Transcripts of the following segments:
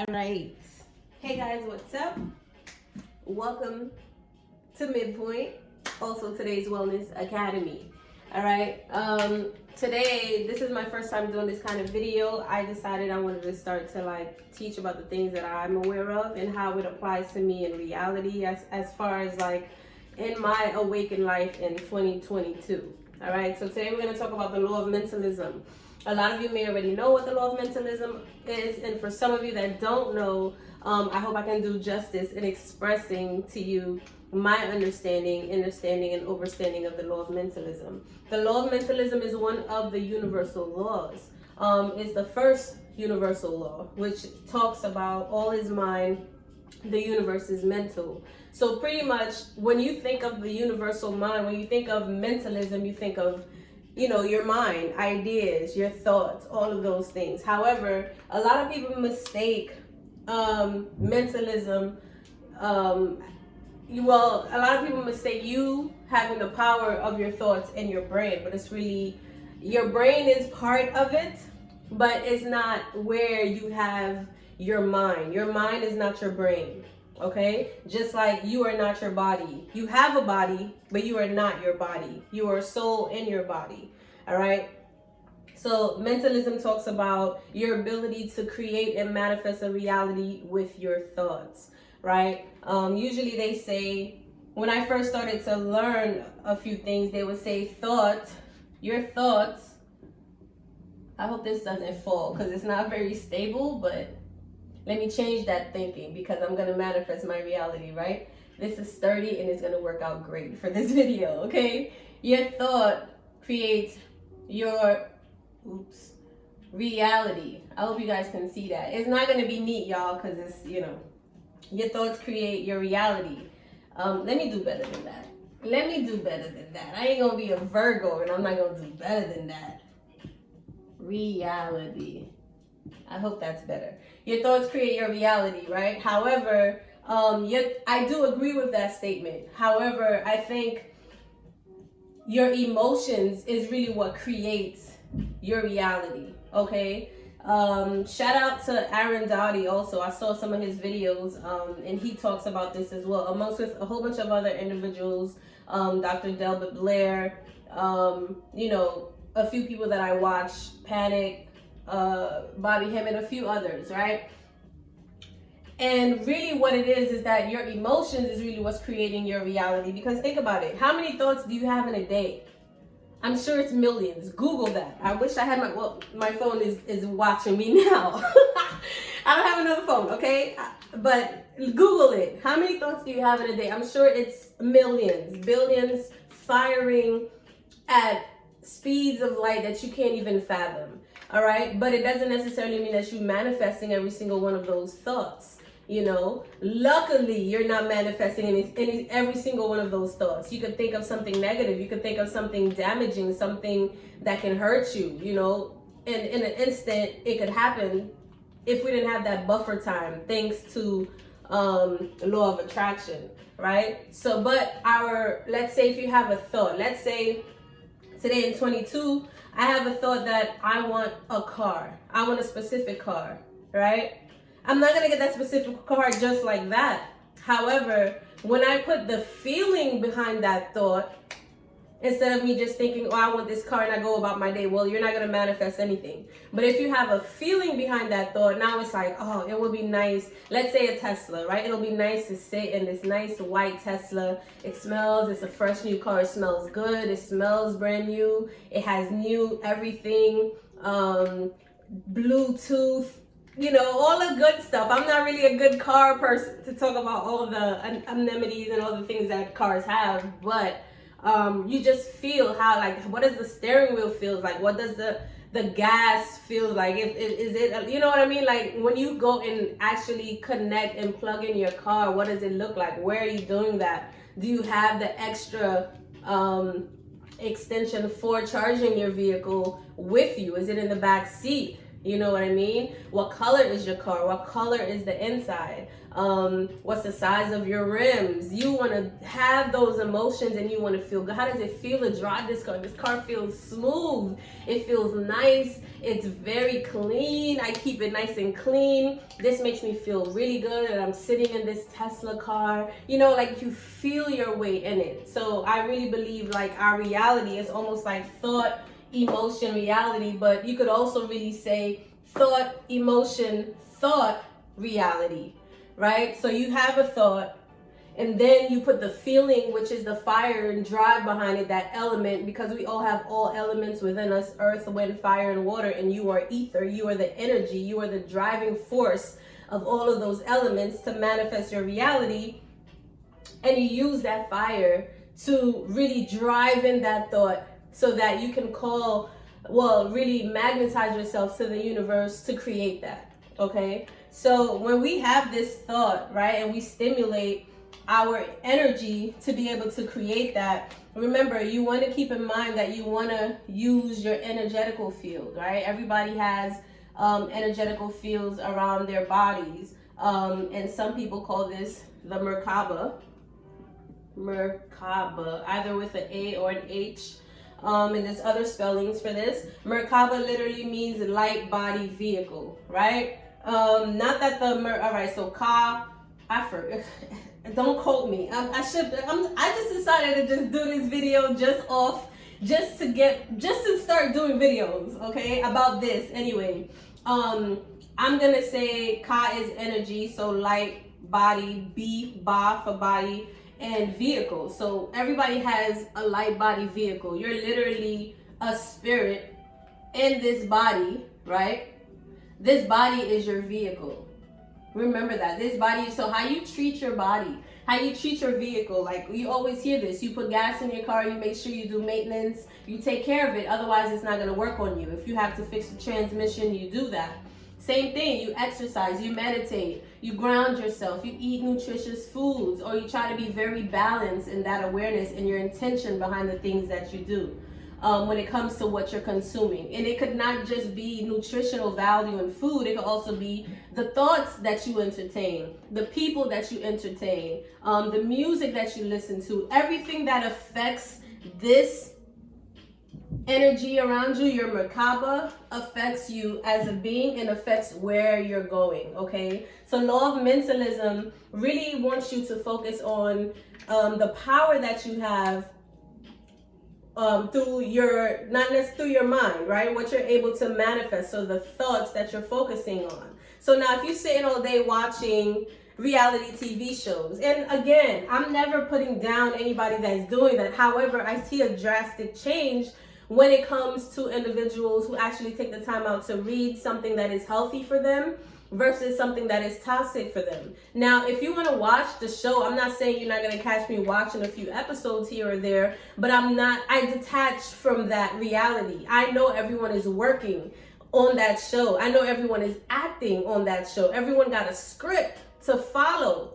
All right. Hey guys, what's up? Welcome to MidPoint, also Todaiswellness Academy. All right. Today, this is my first time doing this kind of video. I decided I wanted to start to teach about the things that I'm aware of and how it applies to me in reality as far as in my awakened life in 2022. All right. So today we're going to talk about the law of mentalism. A lot of you may already know what the law of mentalism is, and for some of you that don't know, I hope I can do justice in expressing to you my understanding, and overstanding of the law of mentalism. The law of mentalism is one of the universal laws. It's the first universal law, which talks about all is mind, the universe is mental. So pretty much when you think of the universal mind, when you think of mentalism, you think of your mind, ideas, your thoughts, all of those things. However, a lot of people mistake mentalism. A lot of people mistake you having the power of your thoughts in your brain, but it's really, your brain is part of it, but it's not where you have your mind. Your mind is not your brain. Okay, just like you are not your body. You have a body, but you are not your body. You are a soul in your body. All right. So mentalism talks about your ability to create and manifest a reality with your thoughts. Right. Usually they say, when I first started to learn a few things, they would say your thoughts. I hope this doesn't fall because it's not very stable, but let me change that thinking because I'm going to manifest my reality, right? This is sturdy and it's going to work out great for this video, okay? Your thought creates your reality. I hope you guys can see that. It's not going to be neat, y'all, because it's, your thoughts create your reality. Let me do better than that. I ain't going to be a Virgo and I'm not going to do better than that. Reality. I hope that's better. Your thoughts create your reality, right? However, I do agree with that statement. However, I think your emotions is really what creates your reality, okay? Shout out to Aaron Dowdy also. I saw some of his videos, and he talks about this as well, amongst with a whole bunch of other individuals, Dr. Delbert Blair, a few people that I watch, Panic, Bobby Hemmett, a few others, right? And really what it is that your emotions is really what's creating your reality. Because think about it. How many thoughts do you have in a day? I'm sure it's millions. Google that. I wish I had my phone is watching me now. I don't have another phone, okay? But Google it. How many thoughts do you have in a day? I'm sure it's millions, billions, firing at speeds of light that you can't even fathom. All right, but it doesn't necessarily mean that you're manifesting every single one of those thoughts. Luckily, you're not manifesting every single one of those thoughts. You could think of something negative. You could think of something damaging, something that can hurt you. In an instant, it could happen if we didn't have that buffer time, thanks to law of attraction, right? So, but let's say if you have a thought, let's say today in 22. I have a thought that I want a car. I want a specific car, right? I'm not going to get that specific car just like that. However, when I put the feeling behind that thought, instead of me just thinking, oh, I want this car and I go about my day, well, you're not going to manifest anything. But if you have a feeling behind that thought, now it's like, oh, it would be nice. Let's say a Tesla, right? It'll be nice to sit in this nice white Tesla. It smells, it's a fresh new car. It smells good. It smells brand new. It has new everything, Bluetooth, all the good stuff. I'm not really a good car person to talk about all the amenities and all the things that cars have, but you just feel how, what does the steering wheel feel like? What does the gas feel like? Is it, you know what I mean? Like when you go and actually connect and plug in your car, what does it look like? Where are you doing that? Do you have the extra extension for charging your vehicle with you? Is it in the back seat? You know what I mean? What color is your car? What color is the inside? What's the size of your rims? You want to have those emotions and you want to feel good. How does it feel to drive this car? This car feels smooth. It feels nice. It's very clean. I keep it nice and clean. This makes me feel really good that I'm sitting in this Tesla car. You know, like you feel your way in it. So I really believe like our reality is almost like thought, emotion, reality, but you could also really say thought, emotion, thought, reality, right? So you have a thought, and then you put the feeling, which is the fire and drive behind it, that element, because we all have all elements within us, earth, wind, fire, and water, and you are ether, you are the energy, you are the driving force of all of those elements to manifest your reality, and you use that fire to really drive in that thought, so that you can really magnetize yourself to the universe to create that, okay? So when we have this thought, right, and we stimulate our energy to be able to create that, remember, you want to keep in mind that you want to use your energetical field, right? Everybody has energetical fields around their bodies, and some people call this the Merkaba, either with an A or an H. And there's other spellings for this. Merkaba literally means light body vehicle, right? Not that all right, so I forgot. Don't quote me. I just decided to just do this video just to start doing videos, okay, about this. Anyway, I'm gonna say Ka is energy, so light body, Ba for body, and vehicle. So everybody has a light body vehicle. You're literally a spirit in this body, right? This body is your vehicle. Remember that. This body, so how you treat your body, how you treat your vehicle, like you always hear this, you put gas in your car, you make sure you do maintenance, you take care of it, otherwise it's not going to work on you. If you have to fix the transmission, you do that. Same thing, you exercise, you meditate, you ground yourself, you eat nutritious foods, or you try to be very balanced in that awareness and your intention behind the things that you do when it comes to what you're consuming. And it could not just be nutritional value in food, it could also be the thoughts that you entertain, the people that you entertain, the music that you listen to, everything that affects this energy around you, your Merkaba, affects you as a being and affects where you're going, okay? So Law of Mentalism really wants you to focus on the power that you have through your, not necessarily through your mind, right? What you're able to manifest, so the thoughts that you're focusing on. So now if you're sitting all day watching reality TV shows, and again, I'm never putting down anybody that's doing that. However, I see a drastic change when it comes to individuals who actually take the time out to read something that is healthy for them versus something that is toxic for them. Now, if you want to watch the show, I'm not saying you're not going to catch me watching a few episodes here or there, but I detach from that reality. I know everyone is working on that show. I know everyone is acting on that show. Everyone got a script to follow,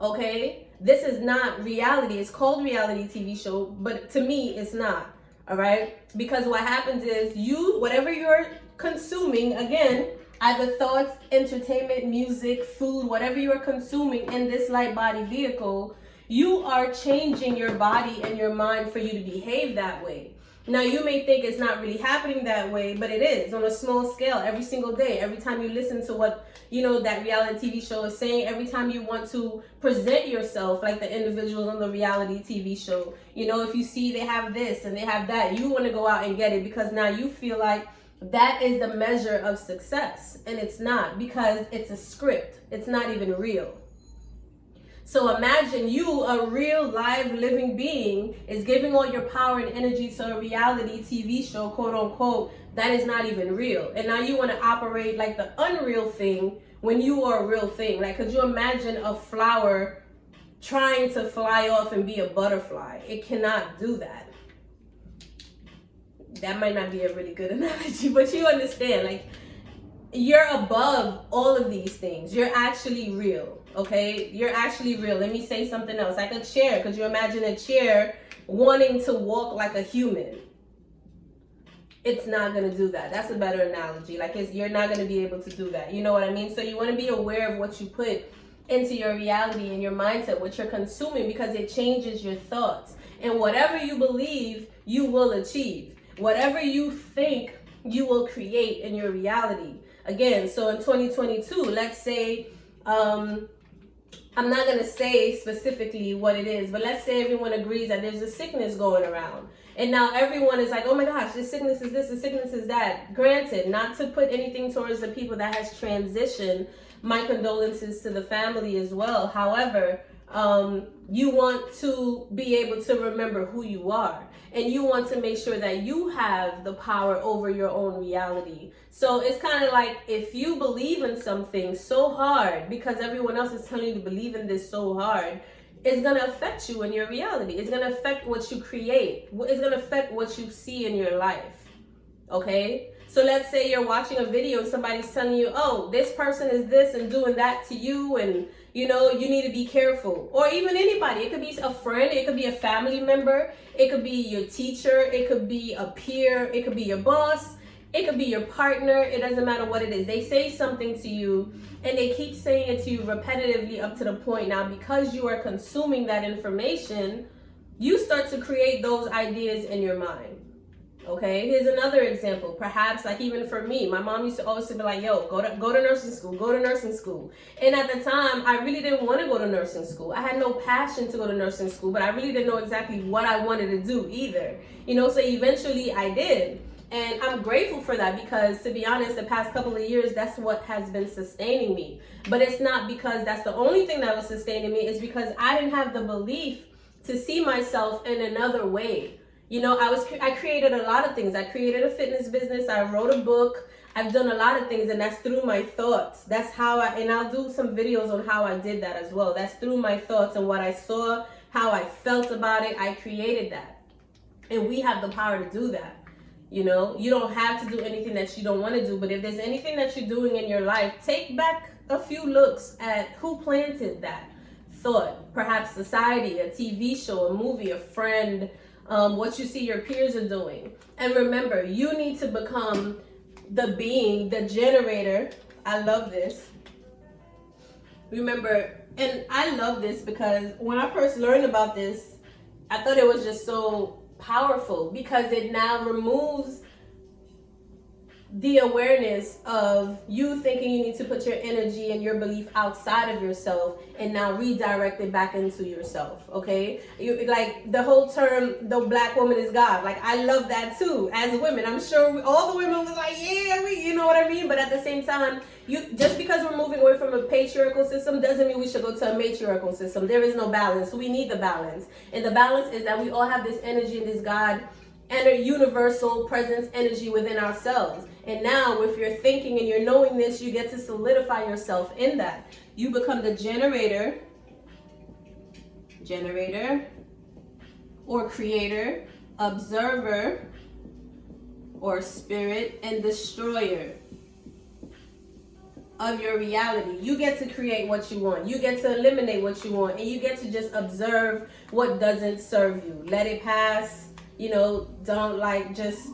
okay? This is not reality. It's called reality TV show, but to me, it's not. All right, because what happens is whatever you're consuming, again, either thoughts, entertainment, music, food, whatever you're consuming in this light body vehicle, you are changing your body and your mind for you to behave that way. Now, you may think it's not really happening that way, but it is on a small scale every single day. Every time you listen to what, that reality TV show is saying, every time you want to present yourself like the individuals on the reality TV show, if you see they have this and they have that, you want to go out and get it because now you feel like that is the measure of success. And it's not, because it's a script. It's not even real. So imagine you, a real live living being, is giving all your power and energy to a reality TV show, quote unquote, that is not even real. And now you want to operate like the unreal thing when you are a real thing. Like, could you imagine a flower trying to fly off and be a butterfly? It cannot do that. That might not be a really good analogy, but you understand, like, you're above all of these things. You're actually real, okay? You're actually real. Let me say something else. Like a chair. Could you imagine a chair wanting to walk like a human? it's not going to do that. That's a better analogy. Like, you're not going to be able to do that. You know what I mean? So you want to be aware of what you put into your reality and your mindset, what you're consuming, because it changes your thoughts. And whatever you believe, you will achieve. Whatever you think, you will create in your reality. Again, so in 2022, let's say, I'm not going to say specifically what it is, but let's say everyone agrees that there's a sickness going around. And now everyone is like, oh my gosh, this sickness is this sickness is that. Granted, not to put anything towards the people that has transitioned, my condolences to the family as well. However, you want to be able to remember who you are, and you want to make sure that you have the power over your own reality. So it's kind of like, if you believe in something so hard because everyone else is telling you to believe in this so hard, it's going to affect you in your reality. It's going to affect what you create. It's going to affect what you see in your life. Okay? So let's say you're watching a video and somebody's telling you, oh, this person is this and doing that to you, and you know, you need to be careful. Or even anybody. It could be a friend, it could be a family member, it could be your teacher, it could be a peer, it could be your boss, it could be your partner. It doesn't matter what it is. They say something to you and they keep saying it to you repetitively up to the point now, because you are consuming that information, you start to create those ideas in your mind. Okay, here's another example. Perhaps, like, even for me, my mom used to always be like, yo, go to nursing school, go to nursing school. And at the time, I really didn't want to go to nursing school. I had no passion to go to nursing school, but I really didn't know exactly what I wanted to do either. You know, so eventually I did. And I'm grateful for that, because to be honest, the past couple of years, that's what has been sustaining me. But it's not because that's the only thing that was sustaining me. It's because I didn't have the belief to see myself in another way. You know, I created a lot of things. I created a fitness business. I wrote a book. I've done a lot of things, and that's through my thoughts. That's how and I'll do some videos on how I did that as well. That's through my thoughts and what I saw, how I felt about it. I created that. And we have the power to do that. You know, you don't have to do anything that you don't want to do, but if there's anything that you're doing in your life, take back a few looks at who planted that thought. Perhaps society, a TV show, a movie, a friend, what you see your peers are doing. And remember, you need to become the being, the generator. I love this. Remember, and I love this because when I first learned about this, I thought it was just so powerful, because it now removes the awareness of you thinking you need to put your energy and your belief outside of yourself, and now redirect it back into yourself. Okay, you, like the whole term, the black woman is God. Like, I love that too. As women, I'm sure all the women was like, yeah, you know what I mean. But at the same time, just because we're moving away from a patriarchal system doesn't mean we should go to a matriarchal system. There is no balance. We need the balance, and the balance is that we all have this energy and this God and a universal presence energy within ourselves. And now, if you're thinking and you're knowing this, you get to solidify yourself in that. You become the generator or creator, observer or spirit, and destroyer of your reality. You get to create what you want. You get to eliminate what you want, and you get to just observe what doesn't serve you. Let it pass. You know, don't just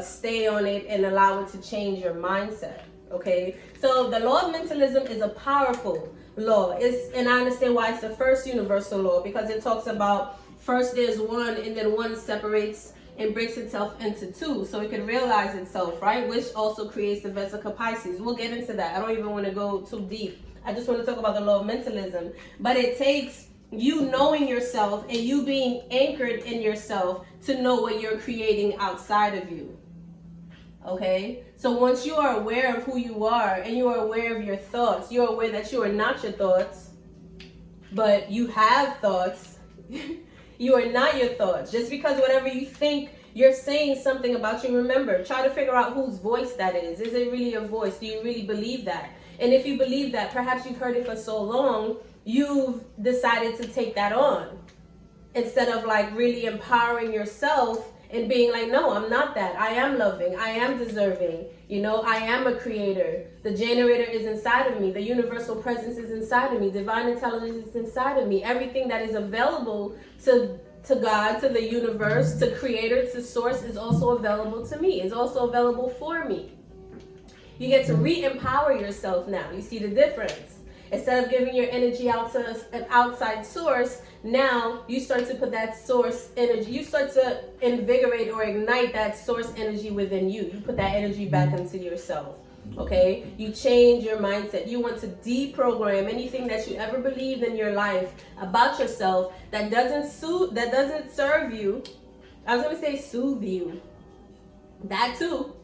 stay on it and allow it to change your mindset. Okay, so the law of mentalism is a powerful law. And I understand why it's the first universal law, because it talks about first there's one, and then one separates and breaks itself into two, so it can realize itself, right? Which also creates the Vesica Pisces. We'll get into that. I don't even want to go too deep. I just want to talk about the law of mentalism. But it takes you knowing yourself and you being anchored in yourself to know what you're creating outside of you. Okay? So once you are aware of who you are and you are aware of your thoughts, you're aware that you are not your thoughts, but you have thoughts. You are not your thoughts. Just because whatever you think, you're saying something about you. Remember, try to figure out whose voice that is. Is it really your voice? Do you really believe that? And if you believe that, perhaps you've heard it for so long, you've decided to take that on instead of really empowering yourself and being like, no, I'm not that. I am loving. I am deserving. You know, I am a creator. The generator is inside of me. The universal presence is inside of me. Divine intelligence is inside of me. Everything that is available to to God, to the universe, to creator, to source is also available to me. It's also available for me. You get to re-empower yourself now. You see the difference? Instead of giving your energy out to an outside source, now you start to put that source energy, you start to invigorate or ignite that source energy within you. You put that energy back into yourself. Okay, you change your mindset. You want to deprogram anything that you ever believed in your life about yourself that doesn't serve you. I was going to say soothe you. That too,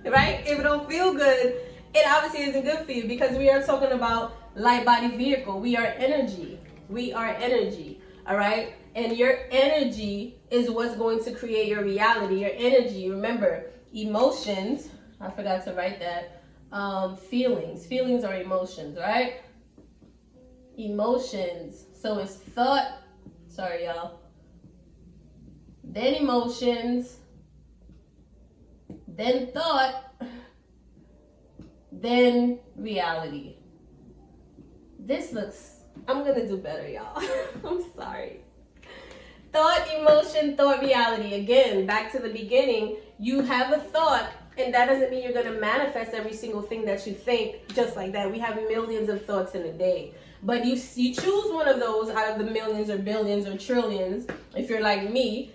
right? If it don't feel good, it obviously isn't good for you, because we are talking about light body vehicle. We are energy. We are energy. All right. And your energy is what's going to create your reality. Your energy, remember, emotions. I forgot to write that. Feelings are emotions, right? Emotions. So it's thought. Sorry, y'all. Then emotions. Then thought. Then reality. This looks, I'm gonna do better, y'all. I'm sorry. Thought, emotion, thought, reality. Again, back to the beginning. You have a thought, and that doesn't mean you're gonna manifest every single thing that you think just like that. We have millions of thoughts in a day. But you choose one of those out of the millions or billions or trillions, if you're like me,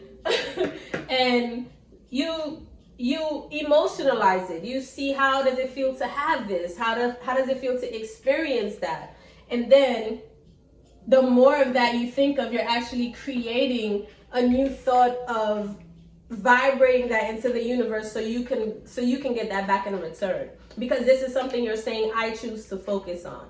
and you emotionalize it. You see, how does it feel to have this? How does it feel to experience that? And then the more of that you think of, you're actually creating a new thought of vibrating that into the universe, so you can get that back in return. Because this is something you're saying, I choose to focus on.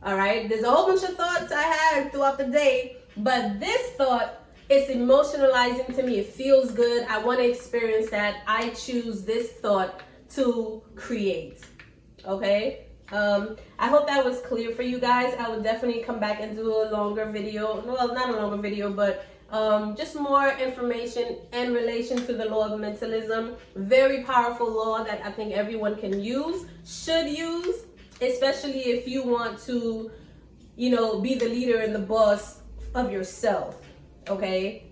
All right, there's a whole bunch of thoughts I had throughout the day, but this thought, it's emotionalizing to me. It feels good. I want to experience that. I choose this thought to create. Okay. I hope that was clear for you guys. I would definitely come back and do a longer video. Well, not a longer video, but just more information in relation to the law of mentalism. Very powerful law that I think everyone can use, should use, especially if you want to, be the leader and the boss of yourself. Okay?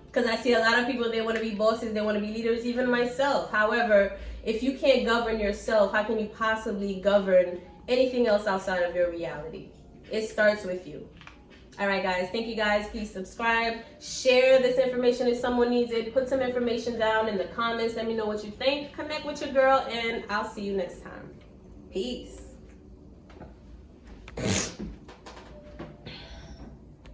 Because I see a lot of people, they want to be bosses, they want to be leaders, even myself. However, if you can't govern yourself, how can you possibly govern anything else outside of your reality? It starts with you. All right, guys. Thank you, guys. Please subscribe. Share this information if someone needs it. Put some information down in the comments. Let me know what you think. Connect with your girl, and I'll see you next time. Peace.